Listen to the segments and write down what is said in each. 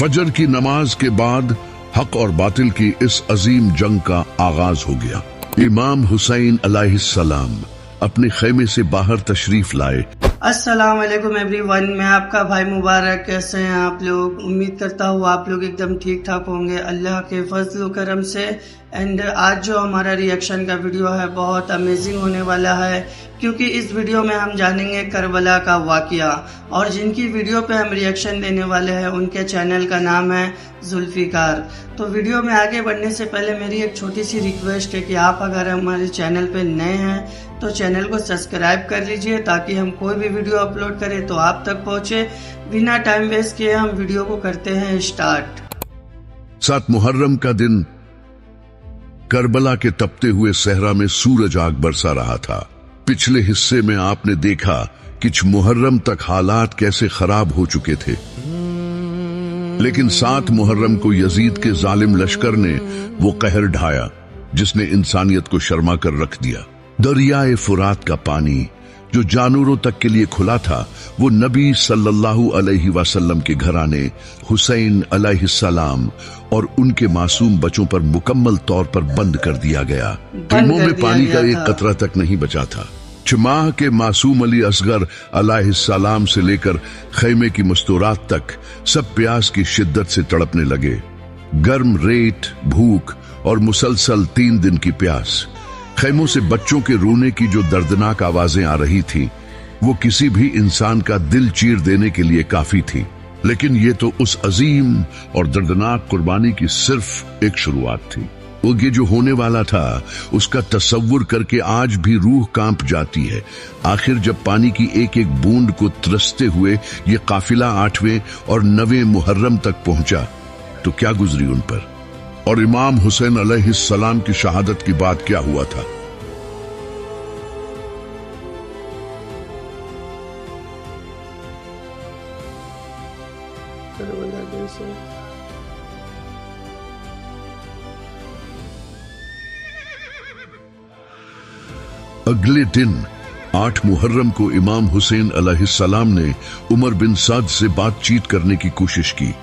फजर की नमाज के बाद हक और बातिल की इस अजीम जंग का आगाज हो गया। इमाम हुसैन अलैहिस्सलाम अपने खेमे से बाहर तशरीफ लाए। अस्सलाम वालेकुम एवरीवन, मैं आपका भाई मुबारक। कैसे हैं आप लोग? उम्मीद करता हूँ आप लोग एकदम ठीक ठाक होंगे अल्लाह के फजल करम से। एंड आज जो हमारा रिएक्शन का वीडियो है बहुत अमेजिंग होने वाला है, क्योंकि इस वीडियो में हम जानेंगे करबला का वाक़या। और जिनकी वीडियो पे हम रिएक्शन देने वाले हैं उनके चैनल का नाम है जुल्फिकार। तो वीडियो में आगे बढ़ने से पहले मेरी एक छोटी सी रिक्वेस्ट है कि आप अगर हमारे चैनल पे नए हैं तो चैनल को सब्सक्राइब कर लीजिए, ताकि हम कोई भी वीडियो अपलोड करें तो आप तक पहुंचे। बिना टाइम वेस्ट किए हम वीडियो को करते हैं स्टार्ट। 7 मुहर्रम का दिन करबला के तपते हुए सहरा में सूरज आग बरसा रहा था। पिछले हिस्से में आपने देखा कि मुहर्रम तक हालात कैसे खराब हो चुके थे, लेकिन 7 मुहर्रम को यजीद के जालिम लश्कर ने वो कहर ढाया जिसने इंसानियत को शर्मा कर रख दिया। दरियाए फुरात का पानी जो जानवरों तक के लिए खुला था, वो नबी सल्लल्लाहु अलैहि वसल्लम के घराने हुसैन अलैहिस्सलाम और उनके मासूम बच्चों पर मुकम्मल तौर पर बंद कर दिया गया। खेमों में पानी का एक कतरा तक नहीं बचा था। 6 माह के मासूम अली असगर अलैहिस्सलाम से लेकर खेमे की मस्तूरात तक सब प्यास की शिद्दत से तड़पने लगे। गर्म रेत, भूख और मुसलसल 3 दिन की प्यास। खेमों से बच्चों के रोने की जो दर्दनाक आवाजें आ रही थी वो किसी भी इंसान का दिल चीर देने के लिए काफी थी। लेकिन ये तो उस अजीम और दर्दनाक कुर्बानी की सिर्फ एक शुरुआत थी। वो ये जो होने वाला था उसका तसव्वुर करके आज भी रूह कांप जाती है। आखिर जब पानी की एक एक बूंद को तरसते हुए ये काफिला 8वें और 9वें मुहर्रम तक पहुंचा तो क्या गुजरी उन पर, और इमाम हुसैन अलैहिस्सलाम की शहादत की बात क्या हुआ था। अगले दिन 8 मुहर्रम को इमाम हुसैन अलैहिस्सलाम ने उमर बिन साद से बातचीत करने की कोशिश की,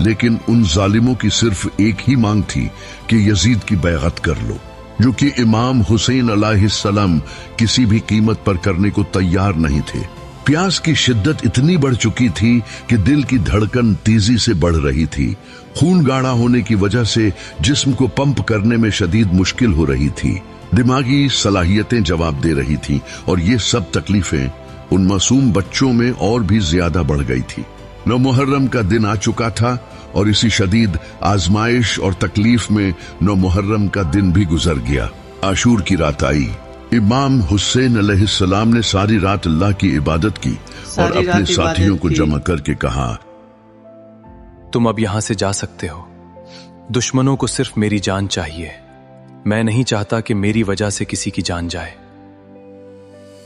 लेकिन उन जालिमों की सिर्फ एक ही मांग थी कि यजीद की बैअत कर लो, जो कि इमाम हुसैन अलैहिस्सलाम किसी भी कीमत पर करने को तैयार नहीं थे। प्यास की शिद्दत इतनी बढ़ चुकी थी कि दिल की धड़कन तेजी से बढ़ रही थी। खून गाढ़ा होने की वजह से जिस्म को पंप करने में शदीद मुश्किल हो रही थी। दिमागी सलाहियतें जवाब दे रही थी, और ये सब तकलीफें उन मासूम बच्चों में और भी ज्यादा बढ़ गई थी। 9 मुहर्रम का दिन आ चुका था और इसी शदीद आजमाइश और तकलीफ में 9 मुहर्रम का दिन भी गुजर गया। आशूर की रात आई। इमाम हुसैन अलैहिस्सलाम ने सारी रात अल्लाह की इबादत की और अपने साथियों को जमा करके कहा, तुम अब यहां से जा सकते हो। दुश्मनों को सिर्फ मेरी जान चाहिए। मैं नहीं चाहता कि मेरी वजह से किसी की जान जाए।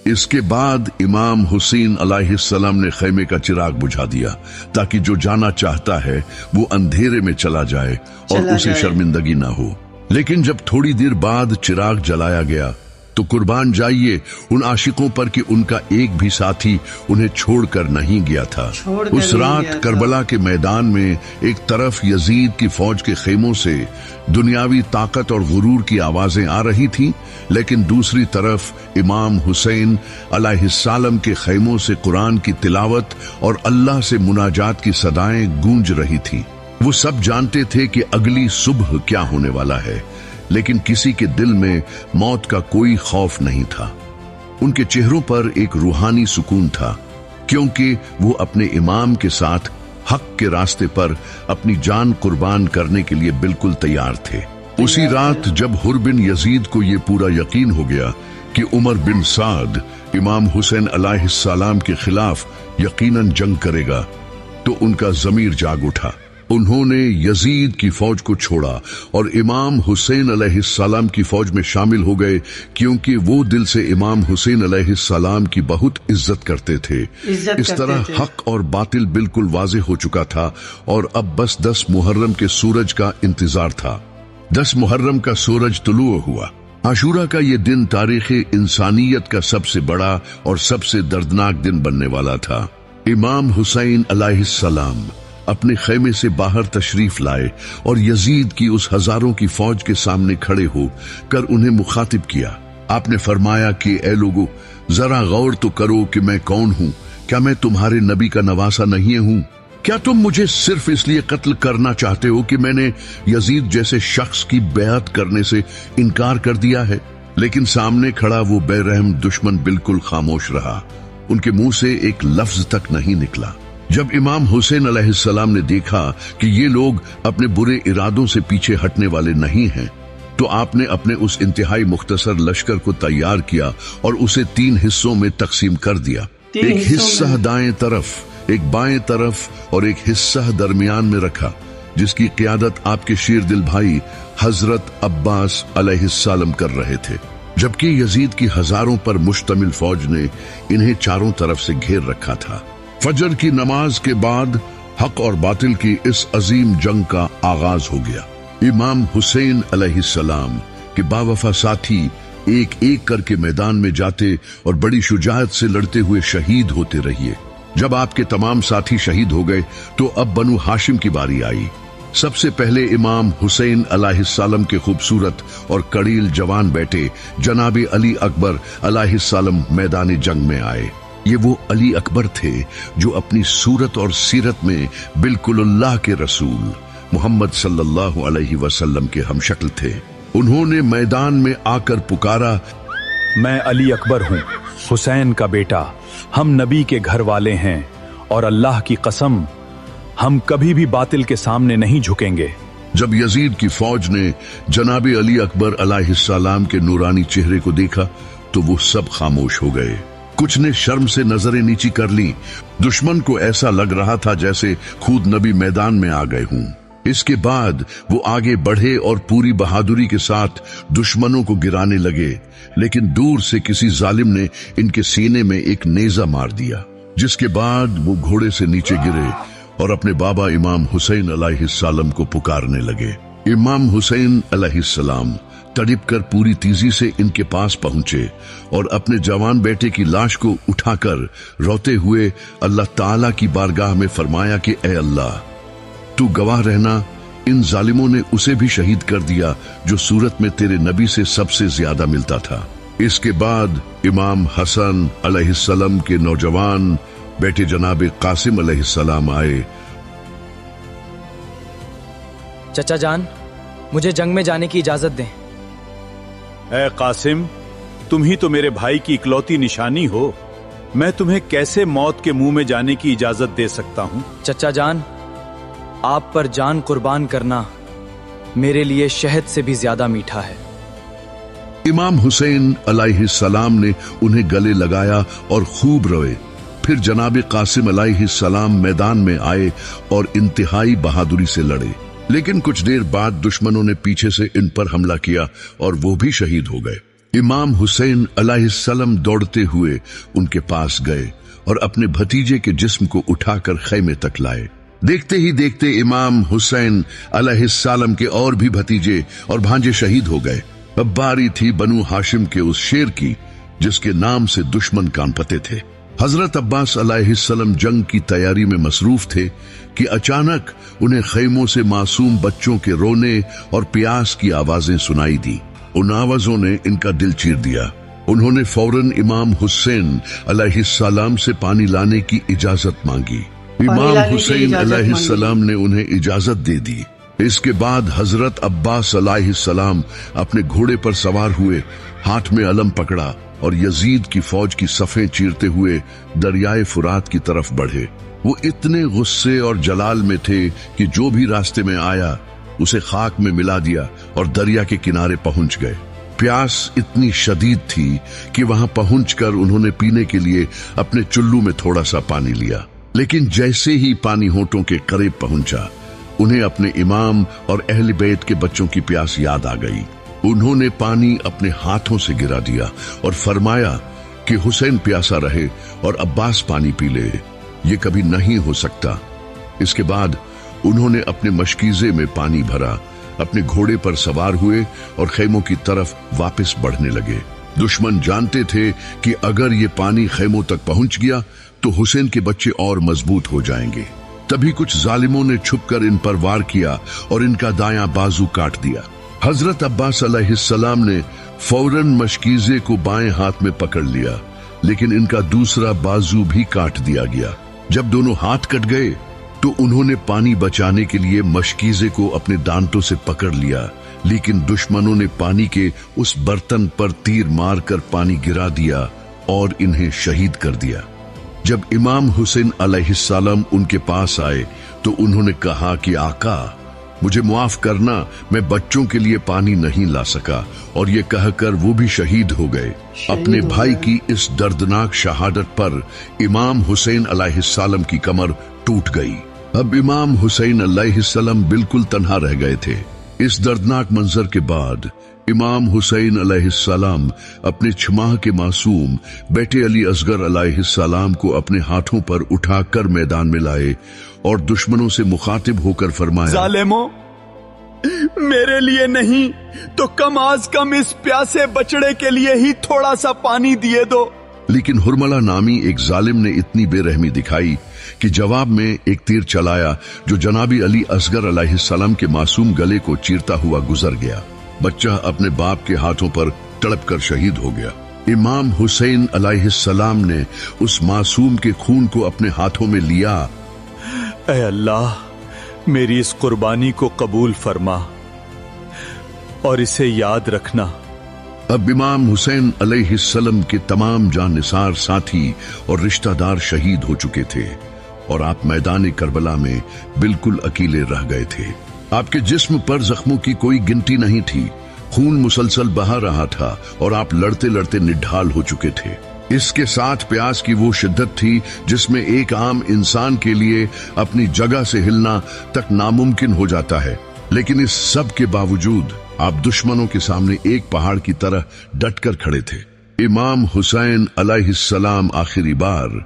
इसके बाद इमाम हुसैन अलैहिस्सलाम ने खैमे का चिराग बुझा दिया, ताकि जो जाना चाहता है वो अंधेरे में चला जाए और उसे शर्मिंदगी ना हो। लेकिन जब थोड़ी देर बाद चिराग जलाया गया तो कुर्बान जाइए उन आशिकों पर कि उनका एक भी साथी उन्हें छोड़कर नहीं गया था। उस रात करबला के मैदान में एक तरफ यजीद की फौज के खेमों से दुनियावी ताकत और गुरूर की आवाजें आ रही थीं, लेकिन दूसरी तरफ इमाम हुसैन अलैहिस्सलाम के खेमों से कुरान की तिलावत और अल्लाह से मुनाजात की सदाएं गूंज रही थी। वो सब जानते थे कि अगली सुबह क्या होने वाला है, लेकिन किसी के दिल में मौत का कोई खौफ नहीं था। उनके चेहरों पर एक रूहानी सुकून था, क्योंकि वो अपने इमाम के साथ हक के रास्ते पर अपनी जान कुर्बान करने के लिए बिल्कुल तैयार थे। उसी रात जब हुर बिन यजीद को ये पूरा यकीन हो गया कि उमर बिन साद इमाम हुसैन अलैहिस्सलाम के खिलाफ यकीनन जंग करेगा, तो उनका ज़मीर जाग उठा। उन्होंने यजीद की फौज को छोड़ा और इमाम हुसैन अलैहिस्सलाम की फौज में शामिल हो गए, क्योंकि वो दिल से इमाम हुसैन अलैहिस्सलाम की बहुत इज्जत करते थे। इस तरह हक और बातिल बिल्कुल वाज़ेह हो चुका था और अब बस 10 मुहर्रम के सूरज का इंतजार था। 10 मुहर्रम का सूरज तुलू हुआ। आशूरा का ये दिन तारीख़ इंसानियत का सबसे बड़ा और सबसे दर्दनाक दिन बनने वाला था। इमाम हुसैन अलैहिस्सलाम अपने खैमे से बाहर तशरीफ लाए और यजीद की उस हजारों की फौज के सामने खड़े हो कर उन्हें मुखातिब किया। आपने फरमाया कि ए लोगो, जरा गौर तो करो कि मैं कौन हूं। क्या मैं तुम्हारे नबी का नवासा नहीं हूं? क्या तुम मुझे सिर्फ इसलिए कत्ल करना चाहते हो कि मैंने यजीद जैसे शख्स की बैअत करने से इनकार कर दिया है? लेकिन सामने खड़ा वो बेरहम दुश्मन बिल्कुल खामोश रहा। उनके मुंह से एक लफ्ज तक नहीं निकला। जब इमाम हुसैन अलैहिस्सलाम ने देखा कि ये लोग अपने बुरे इरादों से पीछे हटने वाले नहीं हैं, तो आपने अपने उस इंतहाई मुख्तसर लश्कर को तैयार किया और उसे 3 हिस्सों में तकसीम कर दिया। एक हिस्सा दाएं तरफ, एक बाएं तरफ और एक हिस्सा दरमियान में रखा, जिसकी क़ियादत आपके शीरदिल भाई हजरत अब्बास अलैहिस्सलाम कर रहे थे, जबकि यजीद की हजारों पर मुश्तमिल फौज ने इन्हें चारों तरफ से घेर रखा था। फजर की नमाज के बाद हक और बातिल की इस अजीम जंग का आगाज हो गया। इमाम हुसैन अलैहिस्सलाम के बावफा साथी एक एक करके मैदान में जाते और बड़ी शुजाअत से लड़ते हुए शहीद होते रहिए। जब आपके तमाम साथी शहीद हो गए तो अब बनु हाशिम की बारी आई। सबसे पहले इमाम हुसैन अलैहिस्सलाम के खूबसूरत और कड़ील जवान बेटे जनाब अली अकबर अलैहिस्सलाम मैदान जंग में आए। ये वो अली अकबर थे जो अपनी सूरत और सीरत में बिल्कुल अल्लाह के रसूल मोहम्मद सल्लल्लाहु अलैहि वसल्लम के हमशक्ल थे। उन्होंने मैदान में आकर पुकारा, मैं अली अकबर हूँ, हुसैन का बेटा। हम नबी के घर वाले हैं और अल्लाह की कसम, हम कभी भी बातिल के सामने नहीं झुकेंगे। जब यजीद की फौज ने जनाब अली अकबर अलैहिस्सलाम के नूरानी चेहरे को देखा तो वो सब खामोश हो गए। कुछ ने शर्म से नजरें नीची कर ली। दुश्मन को ऐसा लग रहा था जैसे खुद नबी मैदान में आ गए हों। इसके बाद वो आगे बढ़े और पूरी बहादुरी के साथ दुश्मनों को गिराने लगे, लेकिन दूर से किसी जालिम ने इनके सीने में एक नेजा मार दिया, जिसके बाद वो घोड़े से नीचे गिरे और अपने बाबा इमाम हुसैन अलैहिस्सलाम को पुकारने लगे। इमाम हुसैन अलैहिस्सलाम तड़प कर पूरी तेजी से इनके पास पहुंचे और अपने जवान बेटे की लाश को उठाकर रोते हुए अल्लाह ताला की बारगाह में फरमाया कि ए अल्लाह, तू गवाह रहना, इन जालिमों ने उसे भी शहीद कर दिया जो सूरत में तेरे नबी से सबसे ज्यादा मिलता था। इसके बाद इमाम हसन अलैहिस्सलाम के नौजवान बेटे जनाब कासिम अलैहिस्सलाम आए। चचा जान, मुझे जंग में जाने की इजाजत दें। ए कासिम, तुम ही तो मेरे भाई की इकलौती निशानी हो। मैं तुम्हें कैसे मौत के मुंह में जाने की इजाजत दे सकता हूं? चचा जान, आप पर जान कुर्बान करना मेरे लिए शहद से भी ज्यादा मीठा है। इमाम हुसैन अलैहिस्सलाम ने उन्हें गले लगाया और खूब रोए। फिर जनाब कासिम अलैहिस्सलाम मैदान में आए और इंतहाई बहादुरी से लड़े, लेकिन कुछ देर बाद दुश्मनों ने पीछे से इन पर हमला किया और वो भी शहीद हो गए। इमाम हुसैन अलैहिस्सलाम दौड़ते हुए उनके पास गए और अपने भतीजे के जिस्म को उठाकर खैमे तक लाए। देखते ही देखते इमाम हुसैन अलैहिस्सलाम के और भी भतीजे और भांजे शहीद हो गए। अब बारी थी बनु हाशिम के उस शेर की जिसके नाम से दुश्मन कांपते थे। हजरत अब्बास अलैहिस्सलाम जंग की तैयारी में मसरूफ थे कि अचानक उन्हें खैमों से मासूम बच्चों के रोने और प्यास की आवाजें सुनाई दी। उन आवाजों ने इनका दिल चीर दिया। उन्होंने फौरन इमाम हुसैन अलैहिस्सलाम से पानी लाने की इजाजत मांगी। इमाम हुसैन अलैहिस्सलाम ने उन्हें इजाजत दे दी। इसके बाद हजरत अब्बास अलैहिस्सलाम अपने घोड़े पर सवार हुए, हाथ में अलम पकड़ा और यजीद की फौज की सफें चीरते हुए दरियाए फुरात की तरफ बढ़े। वो इतने गुस्से और जलाल में थे कि जो भी रास्ते में आया उसे खाक में मिला दिया और दरिया के किनारे पहुंच गए। प्यास इतनी शदीद थी कि वहां पहुंचकर उन्होंने पीने के लिए अपने चुल्लू में थोड़ा सा पानी लिया, लेकिन जैसे ही पानी होठों के करीब पहुंचा उन्हें अपने इमाम और अहले बैत के बच्चों की प्यास याद आ गई। उन्होंने पानी अपने हाथों से गिरा दिया और फरमाया कि हुसैन प्यासा रहे और अब्बास पानी पी ले, ये कभी नहीं हो सकता। इसके बाद उन्होंने अपने मशकीजे में पानी भरा, अपने घोड़े पर सवार हुए और खैमों की तरफ वापस बढ़ने लगे। दुश्मन जानते थे कि अगर ये पानी खैमों तक पहुंच गया तो हुसैन के बच्चे और मजबूत हो जाएंगे। तभी कुछ जालिमों ने छुपकर इन पर वार किया और इनका दायां बाजू काट दिया। हजरत अब्बास अलैहिस्सलाम ने फौरन मशकीजे को बाएं हाथ में पकड़ लिया, लेकिन इनका दूसरा बाजू भी काट दिया गया। जब दोनों हाथ कट गए तो उन्होंने पानी बचाने के लिए मशकीजे को अपने दांतों से पकड़ लिया, लेकिन दुश्मनों ने पानी के उस बर्तन पर तीर मारकर पानी गिरा दिया और इन्हें शहीद कर दिया। जब इमाम हुसैन अलैहिस्सलाम उनके पास आए तो उन्होंने कहा कि आका, मुझे माफ करना, मैं बच्चों के लिए पानी नहीं ला सका, और ये कहकर वो भी शहीद हो गए। अपने भाई की इस दर्दनाक शहादत पर इमाम हुसैन अलैहिस्सलाम की कमर टूट गई। अब इमाम हुसैन अलैहिस्सलाम बिल्कुल तन्हा रह गए थे। इस दर्दनाक मंजर के बाद इमाम हुसैन अलैहिस्सलाम अपने 6 माह के मासूम बेटे अली असगर अलैहिस्सलाम को अपने हाथों पर उठाकर मैदान में लाए और दुश्मनों से मुखातिब होकर फरमाया, जालिमों, मेरे लिए नहीं तो कम आज कम इस प्यासे बछड़े के लिए ही थोड़ा सा पानी दिए दो। लेकिन हुरमला नामी एक जालिम ने इतनी बेरहमी दिखाई कि जवाब में एक तीर चलाया जो जनाबी अली असगर अलैहिस्सलाम के मासूम गले को चीरता हुआ गुजर गया। बच्चा अपने बाप के हाथों पर तड़प कर शहीद हो गया। इमाम हुसैन अलैहिस्सलाम ने उस मासूम के खून को अपने हाथों में लिया। ऐ अल्लाह, मेरी इस कुर्बानी को कबूल फरमा और इसे याद रखना। अब इमाम हुसैन अलैहिस्सलाम के तमाम जानिसार साथी और रिश्तेदार शहीद हो चुके थे और आप मैदान करबला में बिल्कुल अकेले रह गए थे। आपके जिस्म पर जख्मों की कोई गिनती नहीं थी, खून मुसलसल बहा रहा था और आप लड़ते लड़ते निढाल हो चुके थे। इसके साथ प्यास की वो शिद्दत थी जिसमें एक आम इंसान के लिए अपनी जगह से हिलना तक नामुमकिन हो जाता है। लेकिन इस सब के बावजूद आप दुश्मनों के सामने एक पहाड़ की तरह डटकर खड़े थे। इमाम हुसैन अलैहिस्सलाम आखिरी बार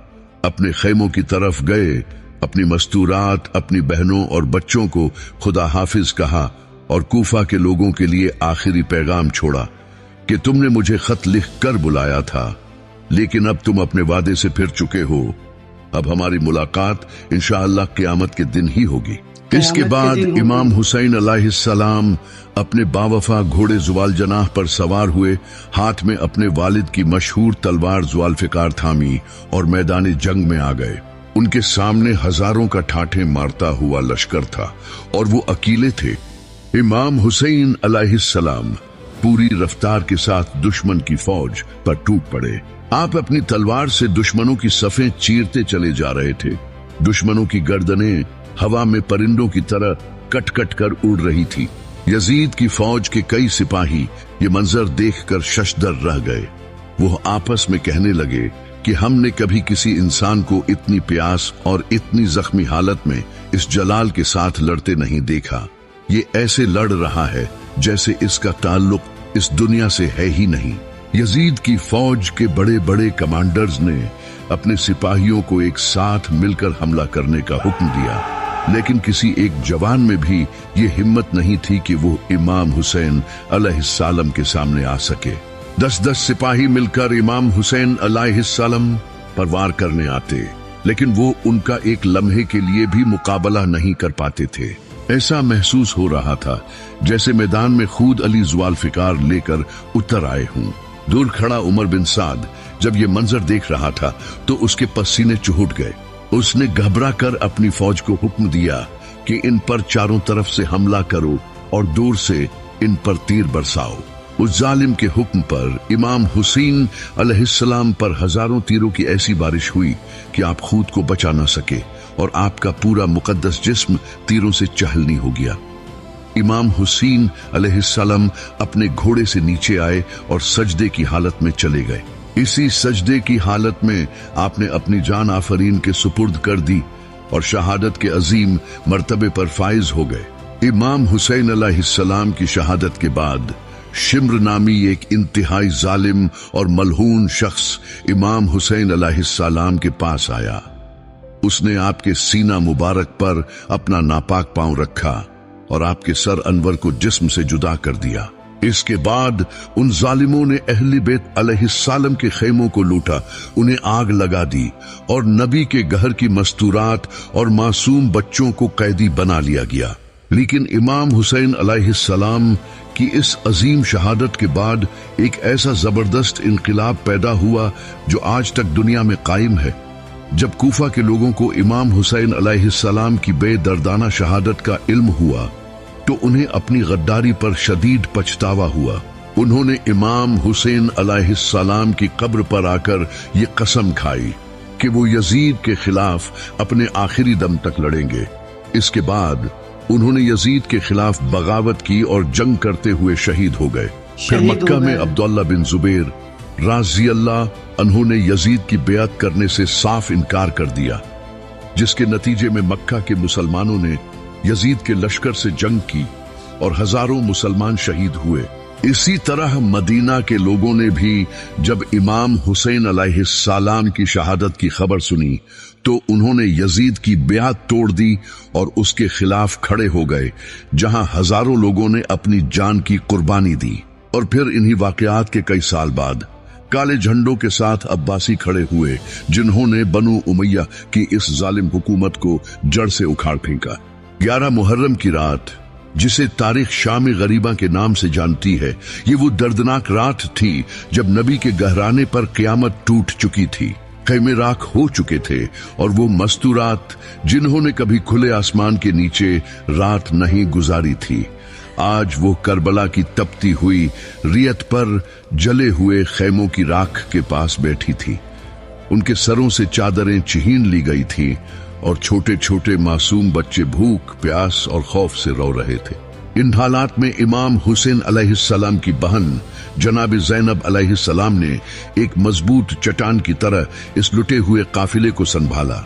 अपने खेमों की तरफ गए, अपनी मस्तूरात, अपनी बहनों और बच्चों को खुदा हाफिज कहा और कूफा के लोगों के लिए आखिरी पैगाम छोड़ा कि तुमने मुझे खत लिख कर बुलाया था, लेकिन अब तुम अपने वादे से फिर चुके हो। अब हमारी मुलाकात इंशाअल्लाह क़यामत के दिन ही होगी। इसके बाद इमाम हुसैन अलैहिस्सलाम अपने बावफा घोड़े जुवाल जनाह पर सवार हुए, हाथ में अपने वालिद की मशहूर तलवार जुल्फ़िकार थामी और मैदान जंग में आ गए। उनके सामने हजारों का ठाठे मारता हुआ लश्कर था और वो अकेले थे। इमाम हुसैन अलैहिस्सलाम पूरी रफ्तार के साथ दुश्मन की फौज पर टूट पड़े। आप अपनी तलवार से दुश्मनों की सफ़ें चीरते चले जा रहे थे। दुश्मनों की गर्दनें हवा में परिंदों की तरह कट कट कर उड़ रही थी। यजीद की फौज के कई सिपाही ये मंजर देखकर शशदर रह गए। वो आपस में कहने लगे कि हमने कभी किसी इंसान को इतनी प्यास और इतनी जख्मी हालत में इस जलाल के साथ लड़ते नहीं देखा। ये ऐसे लड़ रहा है जैसे इसका ताल्लुक इस दुनिया से है ही नहीं। यजीद की फौज के बड़े बड़े कमांडर्स ने अपने सिपाहियों को एक साथ मिलकर हमला करने का हुक्म दिया, लेकिन किसी एक जवान में भी ये हिम्मत नहीं थी कि वो इमाम हुसैन अलैहिस्सलाम के सामने आ सके। 10-10 सिपाही मिलकर इमाम हुसैन अलैहिस्सलाम पर वार करने आते, लेकिन वो उनका एक लम्हे के लिए भी मुकाबला नहीं कर पाते थे। ऐसा महसूस हो रहा था जैसे मैदान में खुद अली जुल्फ़िकार लेकर उतर आए हूं। दूर खड़ा उमर बिन साद जब ये मंजर देख रहा था तो उसके पसीने चुहट गए। उसने घबरा कर अपनी फौज को हुक्म दिया कि इन पर चारों तरफ से हमला करो और दूर से इन पर तीर बरसाओ। उस जालिम के हुक्म पर इमाम हुसैन अलैहिस्सलाम पर हजारों तीरों की ऐसी बारिश हुई कि आप खुद को बचा न सके और आपका पूरा मुकद्दस जिस्म तीरों से चहलनी हो गया। इमाम हुसैन अलैहिस्सलाम अपने घोड़े से नीचे आए और सजदे की हालत में चले गए। इसी सजदे की हालत में आपने अपनी जान आफरीन के सुपुर्द कर दी और शहादत के अजीम मर्तबे पर फाइज हो गए। इमाम हुसैन अलैहिस्सलाम की शहादत के बाद शिम्र नामी एक इंतहाई जालिम और मलहून शख्स इमाम हुसैन अलैहिस्सलाम के पास आया। उसने आपके सीना मुबारक पर अपना नापाक पांव रखा और आपके सर अनवर को जिस्म से जुदा कर दिया। इसके बाद उन जालिमों ने अहले बैत अलैहिस्सलाम के खेमों को लूटा, उन्हें आग लगा दी और नबी के घर की मस्तूरात और मासूम बच्चों को कैदी बना लिया गया। लेकिन इमाम हुसैन अलैहिस्सलाम की इस अजीम शहादत के बाद एक ऐसा जबरदस्त इनकलाब पैदा हुआ जो आज तक दुनिया में कायम है। जब कूफा के लोगों को इमाम हुसैन अलैहिस्सलाम की बेदर्दाना शहादत का इल्म हुआ तो उन्हें अपनी गद्दारी पर शदीद पछतावा हुआ। उन्होंने इमाम हुसैन अलैहिस्सलाम की कब्र पर आकर ये कसम खाई कि वो यजीद के खिलाफ अपने आखिरी दम तक लड़ेंगे। इसके बाद उन्होंने यजीद के खिलाफ बगावत की और जंग करते हुए शहीद हो गए। फिर मक्का में अब्दुल्ला बिन जुबैर राज़ी अल्लाह अन्हु ने यजीद की बेअत करने से साफ इनकार कर दिया, जिसके नतीजे में मक्का के मुसलमानों ने यजीद के लश्कर से जंग की और हजारों मुसलमान शहीद हुए। इसी तरह मदीना के लोगों ने भी जब इमाम हुसैन अलैहिस्सलाम की शहादत की खबर सुनी तो उन्होंने यजीद की बेअत तोड़ दी और उसके खिलाफ खड़े हो गए, जहां हजारों लोगों ने अपनी जान की कुर्बानी दी। और फिर इन्हीं वाकयात के कई साल बाद काले झंडों के साथ अब्बासी खड़े हुए, जिन्होंने बनु उमैया की इस जालिम हुकूमत को जड़ से उखाड़ फेंका। 11 मुहर्रम की रात, जिसे तारीख शामी गरीबा के नाम से जानती है, ये वो दर्दनाक रात थी जब नबी के गहराने पर क़यामत टूट चुकी थी, ख़ैमे राख हो चुके थे और वो मस्तूरात जिन्होंने कभी खुले आसमान के नीचे रात नहीं गुजारी थी, आज वो करबला की तपती हुई रियत पर जले हुए खेमों की राख के पास बैठी थी। उनके सरों से चादरें छीन ली गई थी और छोटे छोटे मासूम बच्चे भूख, प्यास और खौफ से रो रहे थे। इन हालात में इमाम हुसैन अलैहिस्सलाम की बहन जनाब ज़ैनब अलैहिस्सलाम ने एक मजबूत चट्टान की तरह इस लुटे हुए काफिले को संभाला।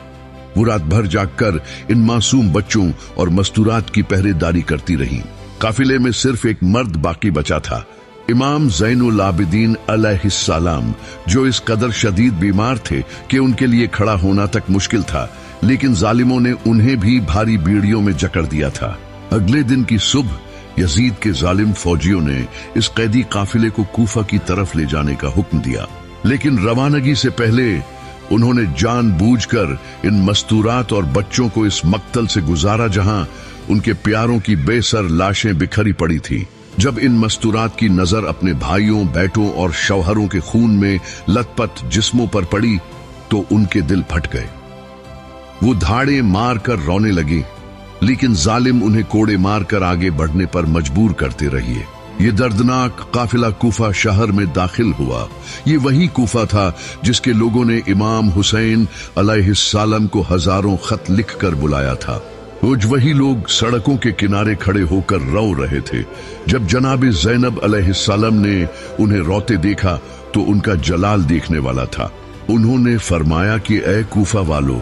वो रात भर जागकर इन मासूम बच्चों और मस्तूरात की पहरेदारी करती रही। काफिले में सिर्फ एक मर्द बाकी बचा था, इमाम ज़ैनुल आबिदीन अलैहिस्सलाम, जो इस कदर शदीद बीमार थे कि उनके लिए खड़ा होना तक मुश्किल था, लेकिन जालिमों ने उन्हें भी भारी बीड़ियों में जकड़ दिया था। अगले दिन की सुबह यजीद के जालिम फौजियों ने इस कैदी काफिले को कूफा की तरफ ले जाने का हुक्म दिया, लेकिन रवानगी से पहले उन्होंने जानबूझकर इन मस्तूरात और बच्चों को इस मक्तल से गुजारा जहां उनके प्यारों की बेसर लाशें बिखरी पड़ी थी। जब इन मस्तूरात की नजर अपने भाइयों, बेटों और शौहरों के खून में लथपथ जिस्मों पर पड़ी तो उनके दिल फट गए। वो धाड़े मार कर रोने लगे, लेकिन जालिम उन्हें कोड़े मार कर आगे बढ़ने पर मजबूर करते रहिए। ये दर्दनाक काफिला कूफा शहर में दाखिल हुआ। ये वही कूफा था जिसके लोगों ने इमाम हुसैन अलैहिस्सलाम को हजारों खत लिख कर बुलाया था। रोज वही लोग सड़कों के किनारे खड़े होकर रो रहे थे। जब जनाब ज़ैनब अलैहिस्सलाम ने उन्हें रोते देखा तो उनका जलाल देखने वाला था। उन्होंने फरमाया कि ऐ कूफा वालों,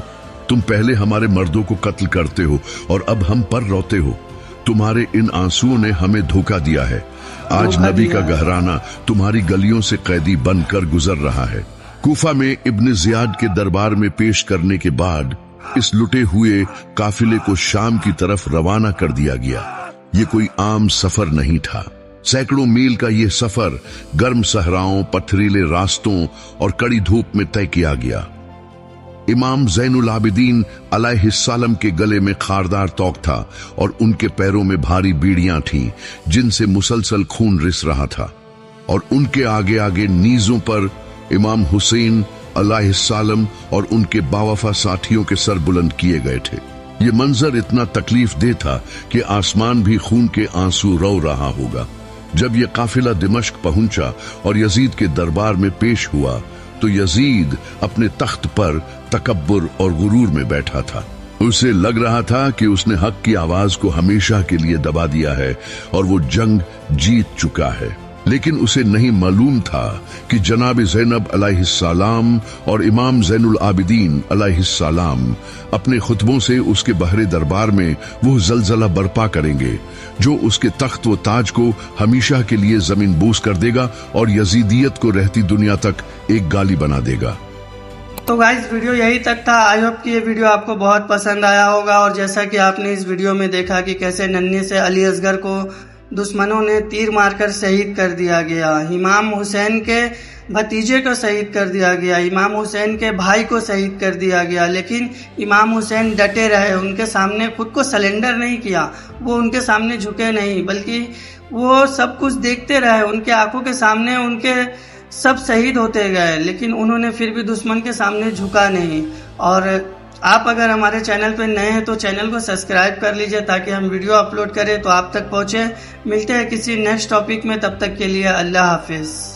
तुम पहले हमारे मर्दों को कत्ल करते हो और अब हम पर रोते हो। तुम्हारे इन आंसुओं ने हमें धोखा दिया है। आज नबी का घराना तुम्हारी गलियों से कैदी बनकर गुजर रहा है। कूफा में इब्न ज़ियाद के दरबार में पेश करने के बाद इस लुटे हुए काफिले को शाम की तरफ रवाना कर दिया गया। ये कोई आम सफर नहीं था। सैकड़ों मील का यह सफर गर्म सहराओं, पथरीले रास्तों और कड़ी धूप में तय किया गया। इमाम ज़ैनुल आबिदीन अलैहिस्सलाम के गले में खारदार तोक था और उनके पैरों में भारी बीड़ियां थीं, जिनसे मुसलसल खून रिस रहा था, और उनके आगे आगे नीजों पर इमाम हुसैन अलैहिस्सलाम और उनके बावफा साथियों के सर बुलंद किए गए थे। ये मंजर इतना तकलीफ दे था कि आसमान भी खून के आंसू रो रहा होगा। जब ये काफिला दिमश्क पहुंचा और यजीद के दरबार में पेश हुआ तो यजीद अपने तख्त पर तकब्बुर और गुरूर में बैठा था। उसे लग रहा था कि उसने हक की आवाज को हमेशा के लिए दबा दिया है और वो जंग जीत चुका है। लेकिन उसे नहीं मालूम था कि जनाब ज़ैनब अलैहिस्सलाम और इमाम ज़ैनुल आबिदीन अलैहिस्सलाम अपने खुतबों से उसके बहरे दरबार में वो जलजला बर्पा करेंगे जो उसके तख्त व ताज को हमेशा के लिए जमीन बोस कर देगा और यजीदियत को रहती दुनिया तक एक गाली बना देगा। तो गाइस वीडियो यही तक था। आई होप कि ये वीडियो आपको बहुत पसंद आया होगा। और जैसा कि आपने इस वीडियो में देखा कि कैसे नन्हे से अली असगर को दुश्मनों ने तीर मारकर शहीद कर दिया गया। इमाम हुसैन के भतीजे को शहीद कर दिया गया, इमाम हुसैन के भाई को शहीद कर दिया गया, लेकिन इमाम हुसैन डटे रहे, उनके सामने खुद को सरेंडर नहीं किया, वो उनके सामने झुके नहीं, बल्कि वो सब कुछ देखते रहे, उनके आंखों के सामने उनके सब शहीद होते गए, लेकिन उन्होंने फिर भी दुश्मन के सामने झुका नहीं। और आप अगर हमारे चैनल पर नए हैं तो चैनल को सब्सक्राइब कर लीजिए ताकि हम वीडियो अपलोड करें तो आप तक पहुंचे। मिलते हैं किसी नेक्स्ट टॉपिक में, तब तक के लिए अल्लाह हाफिज।